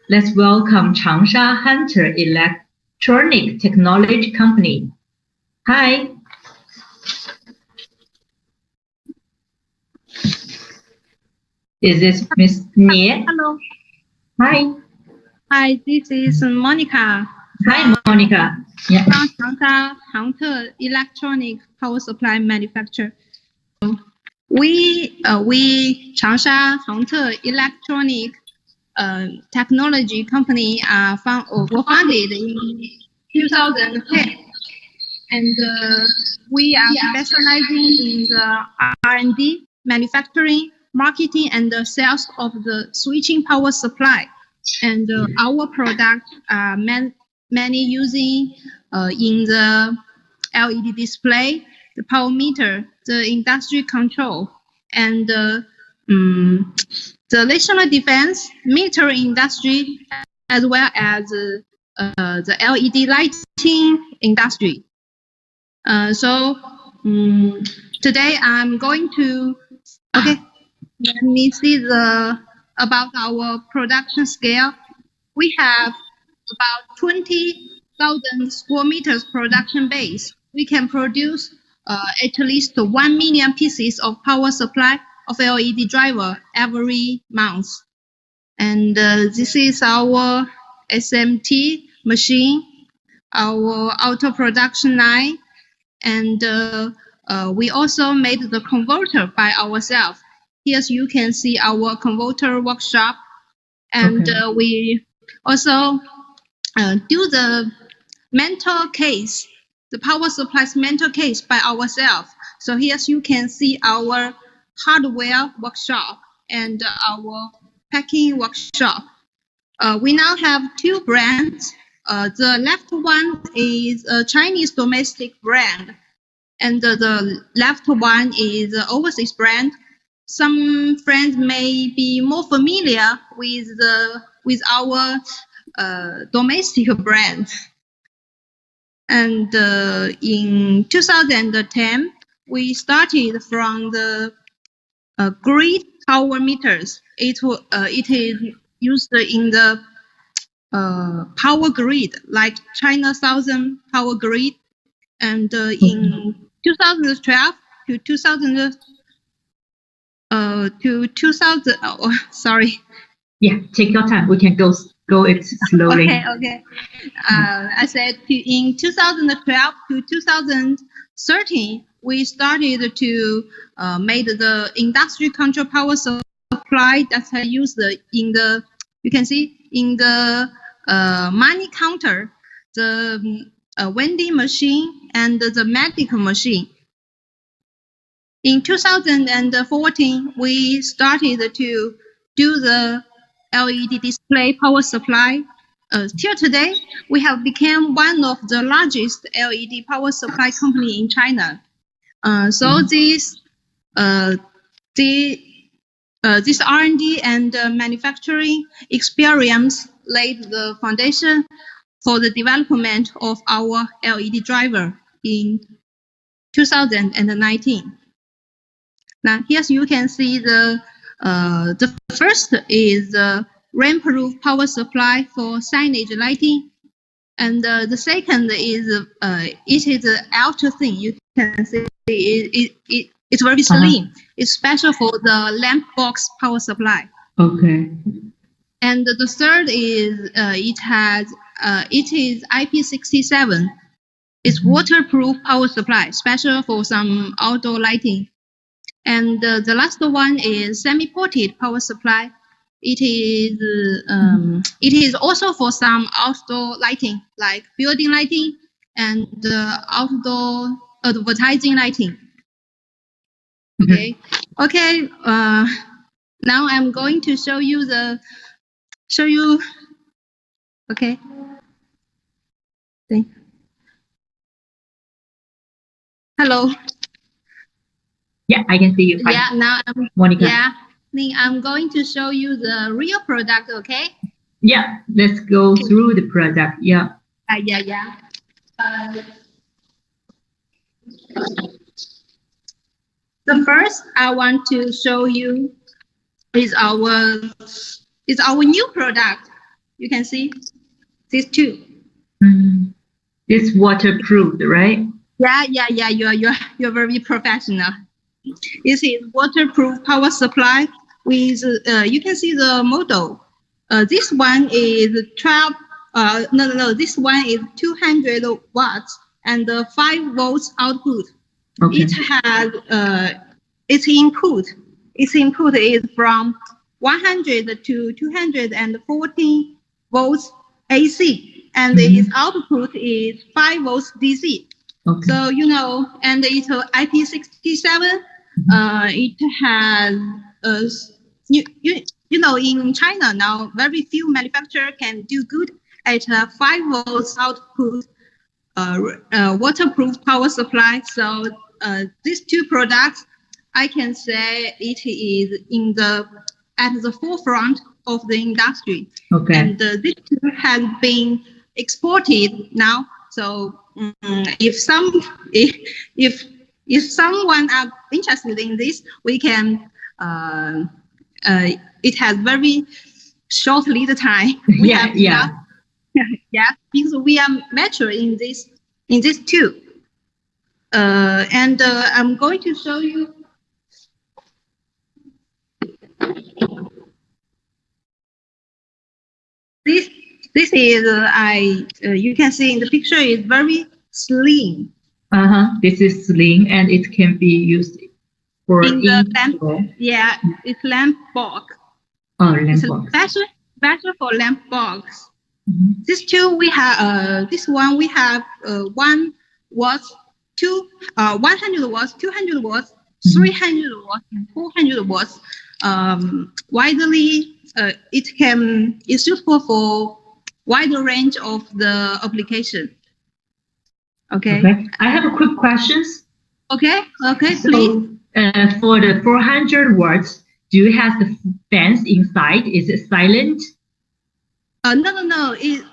let's welcome Changsha Hangte Electronic Technology Company. Hi. Is this Miss Nie? Hello. Hi. Hi, this is Monica. Hi, Monica. Yeah. From Changsha Hangte Electronic Power Supply Manufacturer. We Changsha Hangte Electronic Technology Company were founded in 2010, and we are specializing in the R&D, manufacturing, marketing, and the sales of the switching power supply. And our products are many using in the LED display, the power meter, the industry control, and the national defense, military industry, as well as the LED lighting industry. So today I'm going to let me see about our production scale. We have about 20,000 square meters production base. We can produce at least 1 million pieces of power supply of LED driver every month. And this is our SMT machine, our auto production line, and we also made the converter by ourselves. Here you can see our converter workshop, and we also do the mental case, the power supply's mental case by ourselves. So here you can see our hardware workshop and our packing workshop. We now have two brands. The left one is a Chinese domestic brand, and the left one is an overseas brand. Some friends may be more familiar with our domestic brand. And in 2010, we started from the grid power meters. It is used in the power grid, like China Southern power grid. And in 2012 to 2000. Sorry. Yeah, take your time. We can go it slowly. Okay. I said in 2012 to 2013, we started to make the industry control power supply that I used in the, you can see in the money counter, the vending machine, and the medical machine. In 2014, we started to do the LED display power supply. Till today, we have become one of the largest LED power supply company in China. So this R&D and manufacturing experience laid the foundation for the development of our LED driver in 2019. Now, here you can see the first is the rainproof power supply for signage lighting, and the second is it is ultra thin. You can see it's very slim. It's special for the lamp box power supply. Okay. And the third is it is IP67. It's waterproof power supply, special for some outdoor lighting. And the last one is semi-ported power supply. It is also for some outdoor lighting, like building lighting and outdoor advertising lighting. Okay. Now I'm going to show you. Okay. Hello. Yeah, I can see you. Hi. Yeah, now Monica. Yeah, I'm going to show you the real product. Okay. Yeah, let's go through the product. Yeah. The first I want to show you is our new product. You can see these two. It's waterproof, right? Yeah. You're very professional. This is waterproof power supply with, you can see the model. This one is 12, no, this one is 200 watts and 5 volts output. Okay. It has, its input is from 100 to 240 volts AC, and its output is 5 volts DC. Okay. So, you know, and it's IP67. It has, you know, in China now, very few manufacturers can do good at 5 volts output waterproof power supply. So these two products, I can say it is at the forefront of the industry. Okay. And this two has been exported now. So if someone are interested in this, we can. It has very short lead time. Yeah, because we are mature in this too. And I'm going to show you. This is you can see in the picture is very slim. This is slim and it can be used for in the lamp. Yeah, it's lamp box. Oh, lamp box. Better for lamp box. This two we have. This one we have 1 watt, 100 watts, 200 watts, 300 watts, and 400 watts. Widely, it's useful for wider range of the application. Okay. I have a quick questions. Okay, please. So, for the 400 watts, do you have the fans inside? Is it silent? No. It's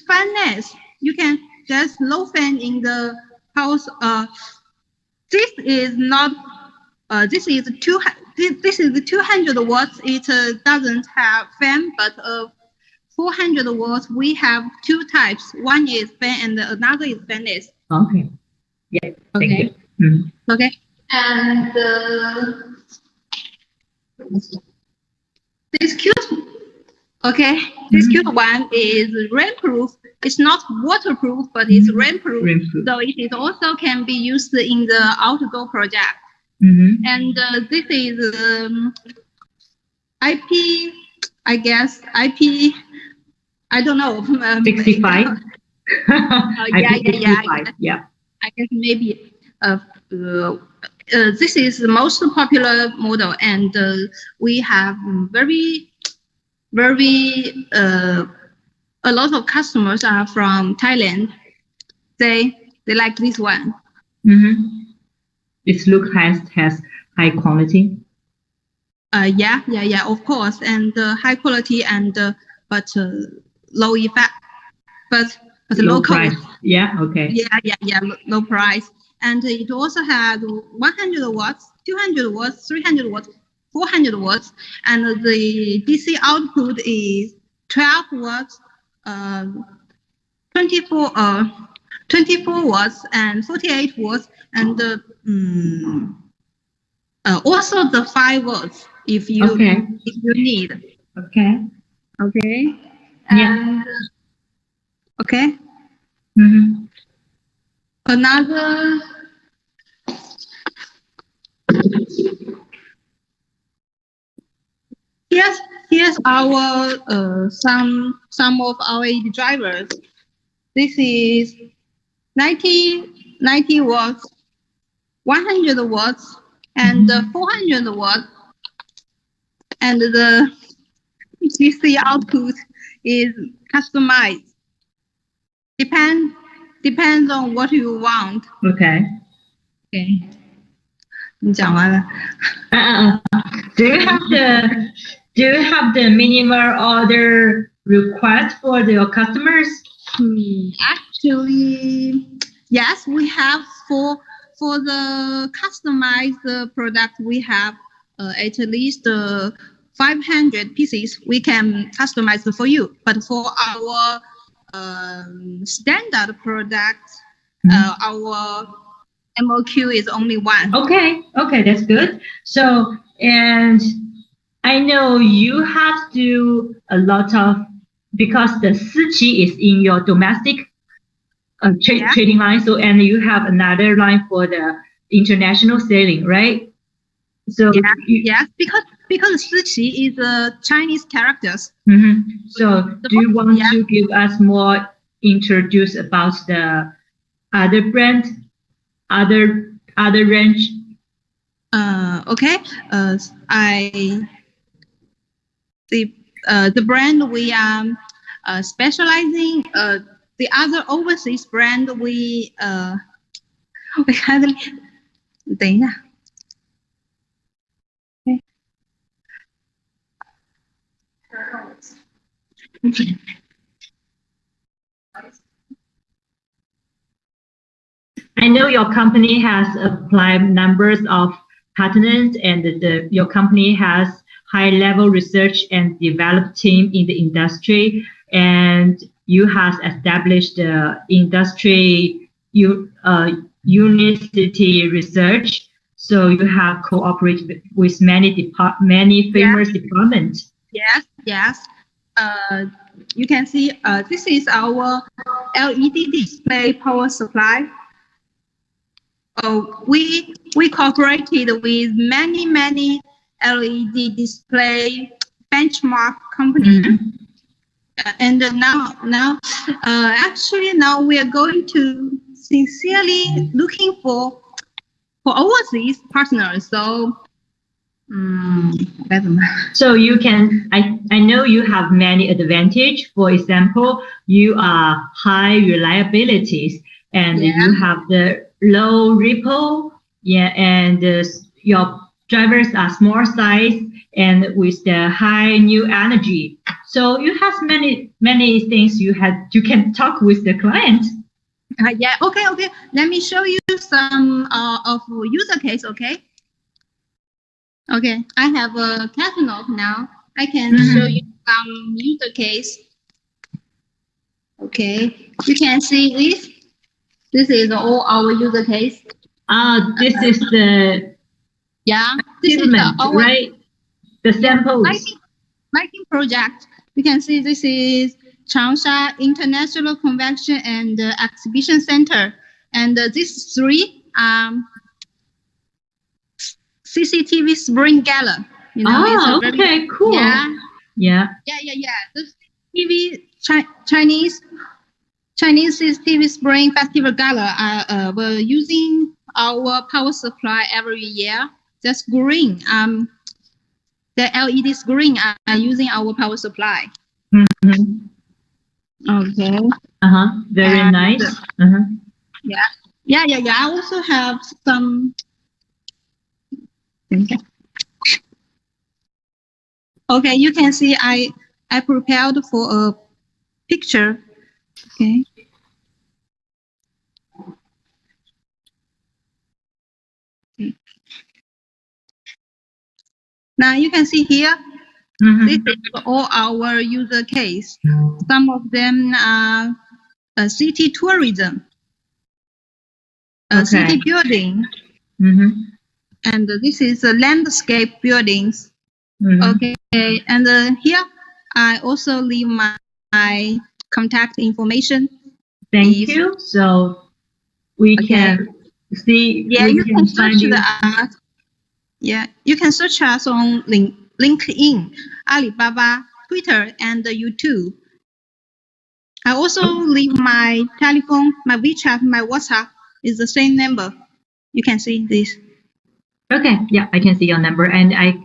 fanless. You can just low fan in the house. This is not. This is the 200 watts. It doesn't have fan, but 400 watts. We have two types. One is fan, and another is fanless. Okay. Yeah. Okay. Okay. And this cute. Okay. This cute one is rainproof. It's not waterproof, but it's rainproof. So it is also can be used in the outdoor project. And this is IP. I guess IP. I don't know. 65. Yeah. I guess maybe. This is the most popular model, and we have a lot of customers are from Thailand. They like this one. Its look has high quality. Yeah, of course, and high quality and but low effect, but low price. cost. Yeah. Okay. Yeah. Low price. And it also has 100 watts, 200 watts, 300 watts, 400 watts, and the DC output is 12 watts, 24 watts, and 48 watts, and also the 5 watts if you need. Okay. And, okay. Another. Here's our some of our LED drivers. This is 90 watts, 100 watts, and 400 watts, and the DC output is customized. Depends on what you want. Okay. 你讲完了。Do you have the minimal order request for your customers? Actually, yes, we have for the customized product. We have at least 500 pieces, we can customize it for you. But for our standard product, our MOQ is only 1. Okay, that's good. So, and I know you have to do a lot of, because the Siqi is in your domestic trading line, so, and you have another line for the international selling, right? So yes, because Siqi is Chinese characters. So do you want to give us more introduce about the other brand, other range? Okay. The brand we are specializing. The other overseas brand we 等一下。I know your company has applied numbers of patents, and your company has high-level research and developed team in the industry, and you have established the industry university research. So you have cooperated with many famous departments. Yes. You can see this is our LED display power supply. We cooperated with many LED display benchmark companies. And now actually now we are going to sincerely looking for overseas partners. So you can, I know you have many advantages. For example, you are high reliabilities, and you have the low ripple, and your drivers are small size and with the high new energy. So you have many things you can talk with the client. Okay. Let me show you some of user case. Okay, I have a catalog now. I can show you some user case. Okay, you can see this. This is all our user case. This is the this is our, right? The samples. Lighting project. You can see this is Changsha International Convention and Exhibition Center, and these 3 CCTV Spring Gala. Okay, cool. Yeah. The TV Chinese CCTV Spring Festival Gala we're using our power supply every year. Just green. The LED screen are using our power supply. Okay. Very nice. Yeah. I also have some. Okay, you can see I prepared for a picture. Okay. Now you can see here. This is all our user case. Some of them are city tourism, city building, and this is landscape buildings. Okay, and here I also leave my contact information. Thank you. So we can see. Yeah, you can search us. Yeah, you can search us on LinkedIn, Alibaba, Twitter, and YouTube. I also leave my telephone, my WeChat, my WhatsApp is the same number. You can see this. Okay, yeah, I can see your number, and I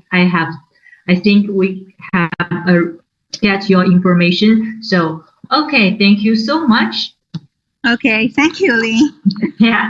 think we have get your information. So okay, thank you so much. Okay, thank you, Lynn. Yeah.